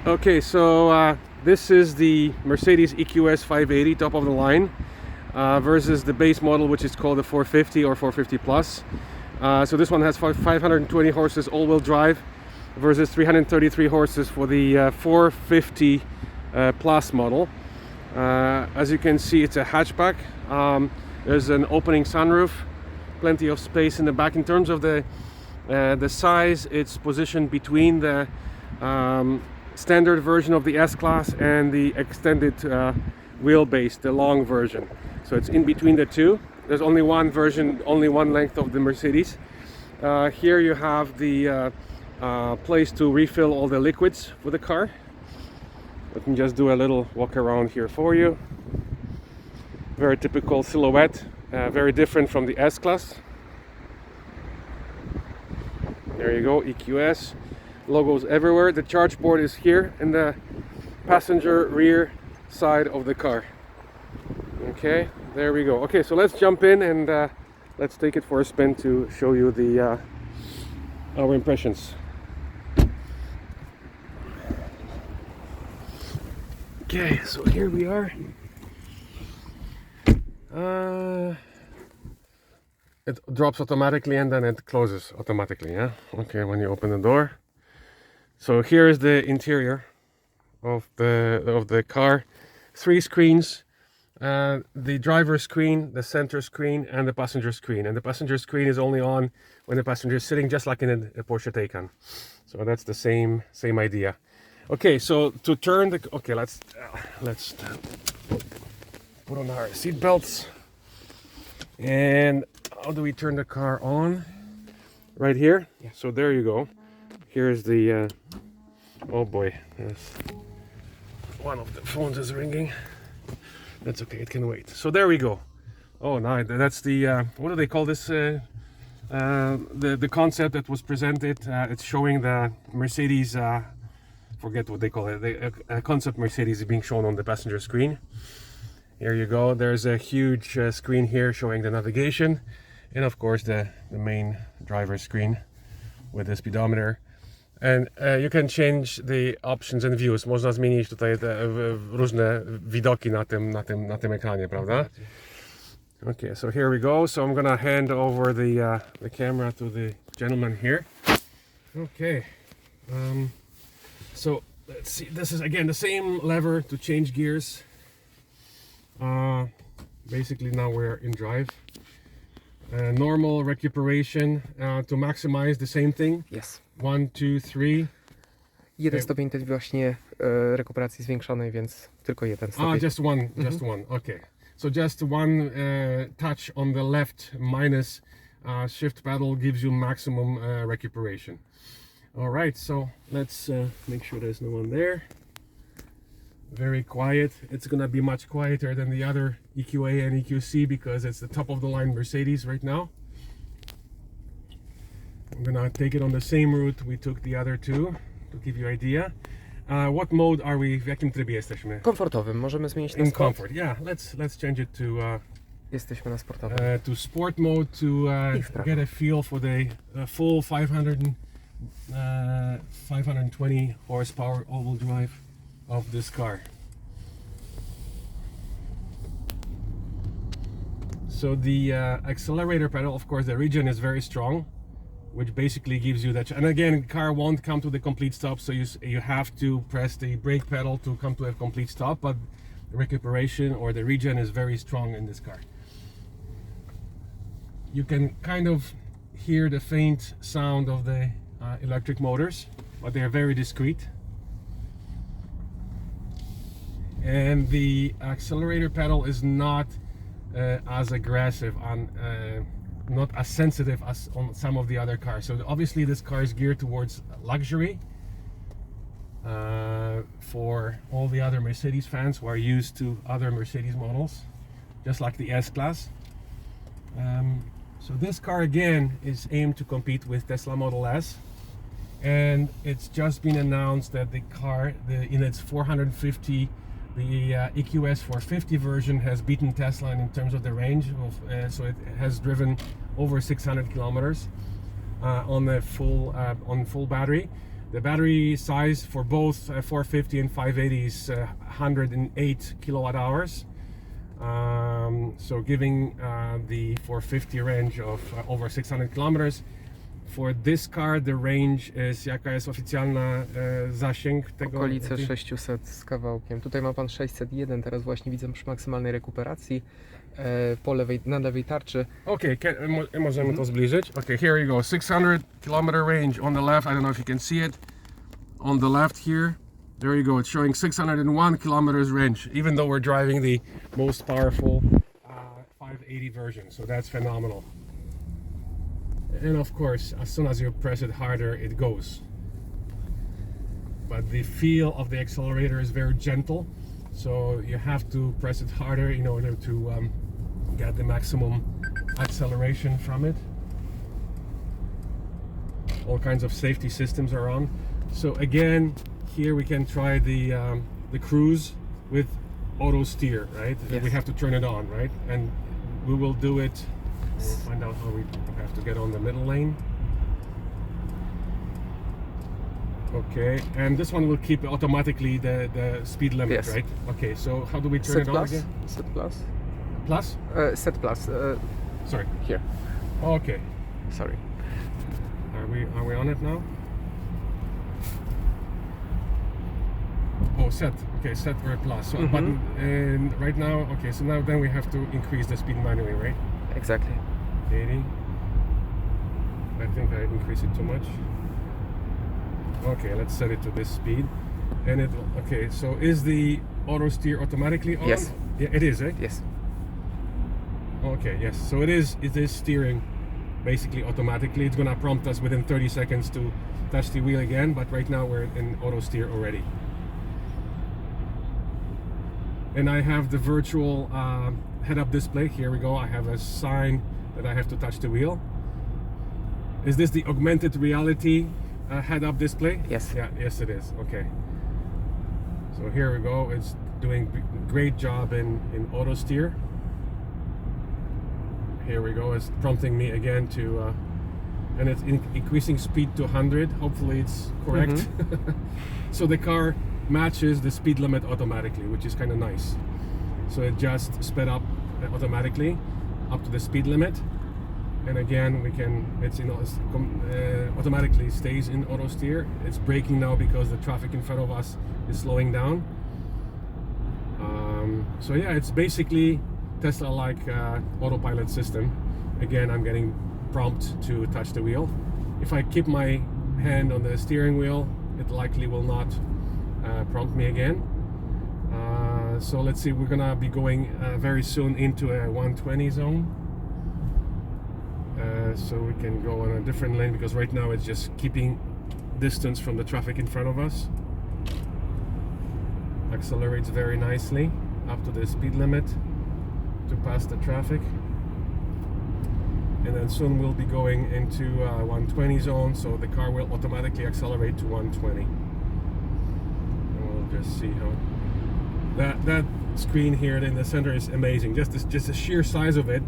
Okay, so this is the Mercedes EQS 580 top of the line versus the base model, which is called the 450 or 450 plus. So this one has 520 horses all-wheel drive versus 333 horses for the 450 plus model. As you can see, it's a hatchback. There's an opening sunroof, plenty of space in the back. In terms of the size, it's positioned between the standard version of the S-Class and the extended wheelbase, the long version. So it's in between the two. There's only one version, only one length of the Mercedes. Here you have the place to refill all the liquids for the car. Let me just do a little walk around here for you. Very typical silhouette, very different from the S-Class. There you go, EQS. Logos everywhere. The charge board is here in the passenger rear side of the car. Okay, there we go. Okay, so let's jump in and let's take it for a spin to show you the our impressions. Okay, so here we are. It drops automatically and then it closes automatically, yeah? Okay, when you open the door. So here is the interior of the car. 3 screens, the driver's screen, the center screen, and the passenger screen. And the passenger screen is only on when the passenger is sitting, just like in a Porsche Taycan. So that's the same idea. Okay, so to turn the let's put on our seat belts. And how do we turn the car on? Right here. Yeah. So there you go. Here's the oh boy, yes. One of the phones is ringing. That's okay, it can wait. So there we go. Oh, no, that's the what do they call this? The concept that was presented. It's showing the Mercedes. Forget what they call it. The concept Mercedes is being shown on the passenger screen. Here you go. There's a huge screen here showing the navigation, and of course the main driver screen with the speedometer. And you can change the options and views. Można zmienić tutaj te różne widoki na tym ekranie, prawda? Okay, so here we go. So I'm gonna hand over the camera to the gentleman here. Okay. So let's see. This is again the same lever to change gears. Basically now we're in drive. Normal recuperation to maximize the same thing. Yes. 1, 2, 3. Jeden stopień tej właśnie rekuperacji zwiększonej, więc tylko jeden stopień. Just one, just one. Okay. So just one touch on the left minus shift pedal gives you maximum recuperation. All right. So let's make sure there's no one there. Very quiet. It's gonna be much quieter than the other EQA and EQC because it's the top of the line Mercedes right now. I'm gonna take it on the same route we took the other two to give you idea. What mode are we? W jakim trybie jesteśmy? Komfortowym. Możemy zmienić na In sport. comfort. Yeah, let's change it to Jesteśmy na sportowym. to sport mode to get a feel for the full 520 horsepower all-wheel drive of this car. So the accelerator pedal, of course, the regen is very strong, which basically gives you that. And again, car won't come to the complete stop, so you have to press the brake pedal to come to a complete stop. But the recuperation or the regen is very strong in this car. You can kind of hear the faint sound of the electric motors, but they are very discreet. And the accelerator pedal is not as aggressive and not as sensitive as on some of the other cars. So obviously this car is geared towards luxury for all the other Mercedes fans who are used to other Mercedes models, just like the S-Class. So this car again is aimed to compete with Tesla Model S, and it's just been announced that the car in its 450 the EQS 450 version has beaten Tesla in terms of the range of, so it has driven over 600 kilometers on the full battery. The battery size for both 450 and 580 is 108 kilowatt hours. So giving the 450 range of over 600 kilometers. For this car the range is, jaka jest oficjalna zasięg tego? Okolice 600 z kawałkiem. Tutaj ma pan 601, teraz właśnie widzę przy maksymalnej rekuperacji po lewej, na lewej tarczy. Okay, możemy to zbliżyć. Okay, here you go. 600 kilometer range on the left. I don't know if you can see it. On the left here, there you go. It's showing 601 kilometers range, even though we're driving the most powerful 580 version. So that's phenomenal. And of course, as soon as you press it harder, it goes. But the feel of the accelerator is very gentle, so you have to press it harder in order to get the maximum acceleration from it. All kinds of safety systems are on. So again, here we can try the cruise with Autosteer, right? Yes. We have to turn it on, right? And we will do it. We'll find out how we have to get on the middle lane. Okay, and this one will keep automatically the speed limit, Yes. right? Okay, so how do we turn Set it on plus? again? Set plus? Plus? Set plus. Sorry. Here. Okay. Sorry. Are we on it now? Oh, set. Okay, set or plus. So button. And right now, okay. So now then we have to increase the speed manually, right? Exactly. 80. I think I increased it too much. Okay, let's set it to this speed. And it. Okay. So is the auto steer automatically on? Yes. Yeah, it is, right? Yes. Okay. Yes. So it is. It is steering basically automatically. It's gonna prompt us within 30 seconds to touch the wheel again. But right now we're in auto steer already. And I have the virtual head-up display. Here we go. I have a sign that I have to touch the wheel. Is this the augmented reality head-up display? Yes. Yeah. Yes, it is. Okay. So here we go. It's doing great job in auto steer. Here we go. It's prompting me again to, and it's increasing speed to 100. Hopefully it's correct. So the car matches the speed limit automatically, which is kind of nice. So it just sped up automatically up to the speed limit, and again we can, it's automatically stays in auto steer. It's braking now because the traffic in front of us is slowing down. So yeah, it's basically Tesla-like autopilot system. Again, I'm getting prompt to touch the wheel. If I keep my hand on the steering wheel, it likely will not prompt me again. So let's see, we're gonna be going very soon into a 120 zone. So we can go on a different lane because right now it's just keeping distance from the traffic in front of us. Accelerates very nicely up to the speed limit to pass the traffic. And then soon we'll be going into 120 zone, so the car will automatically accelerate to 120. Just see how that screen here in the center is amazing. Just the sheer size of it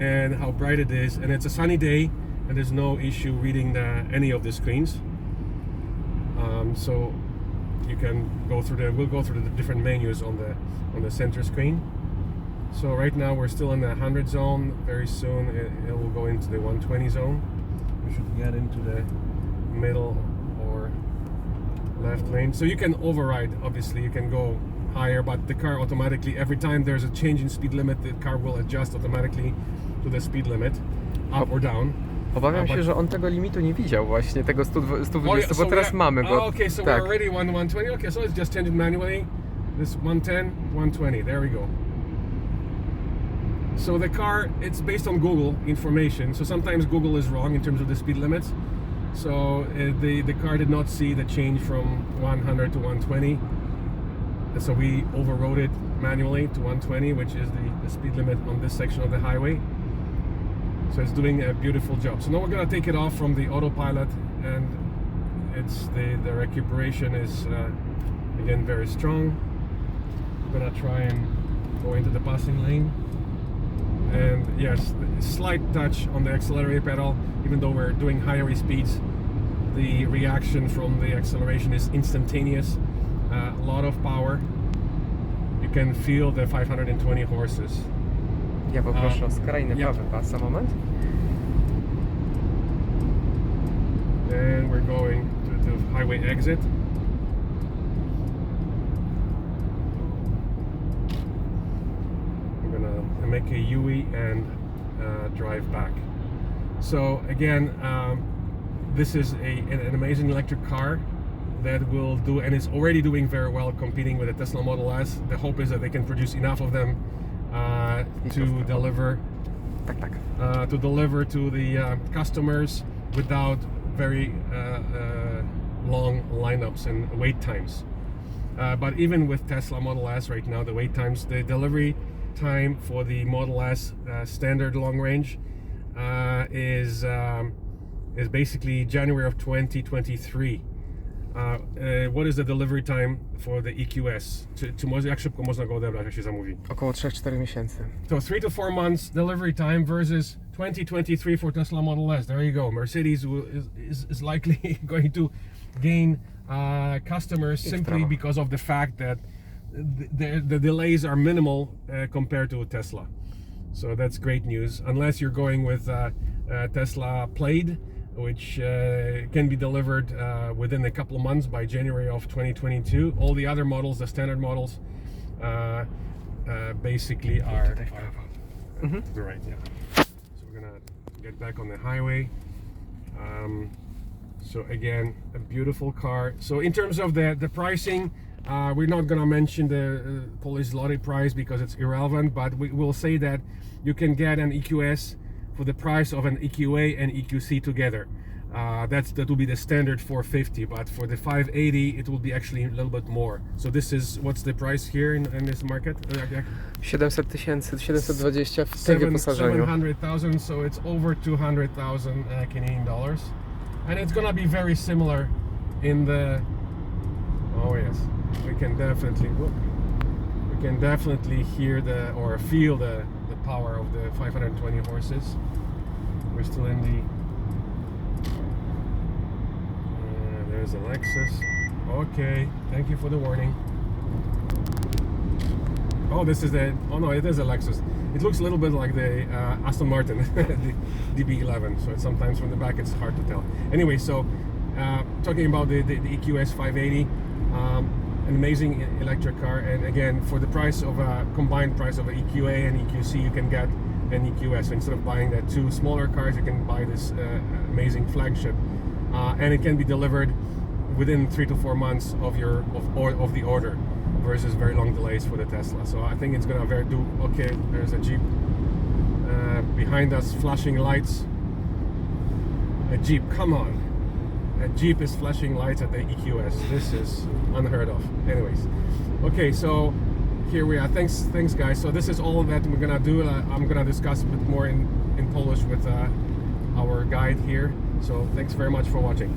and how bright it is, and it's a sunny day and there's no issue reading any of the screens. So you can go through we'll go through the different menus on the center screen. So right now we're still in the 100 zone. Very soon it will go into the 120 zone. We should get into the middle or left lane. So you can override, obviously you can go higher, but the car automatically, every time there's a change in speed limit, the car will adjust automatically to the speed limit, up or down. Obawiam się, że on tego limitu nie widział właśnie, tego 120, bo teraz mamy go. Okay, so tak. we're already 120. Okay, so let's just change it manually. This 110, 120, there we go. So the car, it's based on Google information, so sometimes Google is wrong in terms of the speed limits. So the car did not see the change from 100 to 120. So we overrode it manually to 120, which is the speed limit on this section of the highway. So it's doing a beautiful job. So now we're gonna take it off from the autopilot, and it's the recuperation is again very strong. We're gonna try and go into the passing lane. And yes, slight touch on the accelerator pedal, even though we're doing higher speeds. the reaction from the acceleration is instantaneous. A lot of power. You can feel the 520 horses. Ja poproszę o skrajny prawy pas, a moment. And we're going to the highway exit. We're gonna make a U-turn and drive back. So again, this is an amazing electric car that will do, and it's already doing very well, competing with the Tesla Model S. The hope is that they can produce enough of them to deliver to the customers without very long lineups and wait times. But even with Tesla Model S right now, the wait times, the delivery time for the Model S standard long range is basically January of 2023. What is the delivery time for the EQS? Jak szybko można go odebrać, jak się zamówi? Około 3-4 miesięcy. So 3 to 4 months delivery time versus 2023 for Tesla Model S. There you go. Mercedes is likely going to gain customers simply because of the fact that the delays are minimal compared to Tesla. So that's great news. Unless you're going with Tesla Plaid, which can be delivered within a couple of months by January of 2022. All the other models, the standard models, basically are to the right. Yeah. So we're gonna get back on the highway. So again, a beautiful car. So in terms of the pricing, we're not gonna mention the Polish zloty price because it's irrelevant, but we will say that you can get an EQS for the price of an EQA and EQC together. That will be the standard 450, but for the 580 it will be actually a little bit more. So this is, what's the price here in this market? 700,000, 720 w tym wyposażeniu. 700,000, so it's over 200,000 Canadian dollars. And it's gonna be very similar in the, oh yes, we can definitely hear or feel the power of the 520 horses. We're still in the there's a Lexus. Okay, thank you for the warning. Oh, this is oh no, it is a Lexus. It looks a little bit like the Aston Martin, the DB11, so sometimes from the back it's hard to tell. Anyway, so talking about the EQS 580, an amazing electric car, and again, for the price of a combined price of an EQA and EQC, you can get an EQS. So instead of buying the two smaller cars, you can buy this amazing flagship, and it can be delivered within 3 to 4 months of the order, versus very long delays for the Tesla. So I think it's gonna do okay. There's a Jeep behind us, flashing lights. A Jeep, come on! A Jeep is flashing lights at the EQS. This is unheard of. Anyways, okay, so here we are. Thanks guys. So this is all that we're gonna do. I'm gonna discuss a bit more in Polish with our guide here. So thanks very much for watching.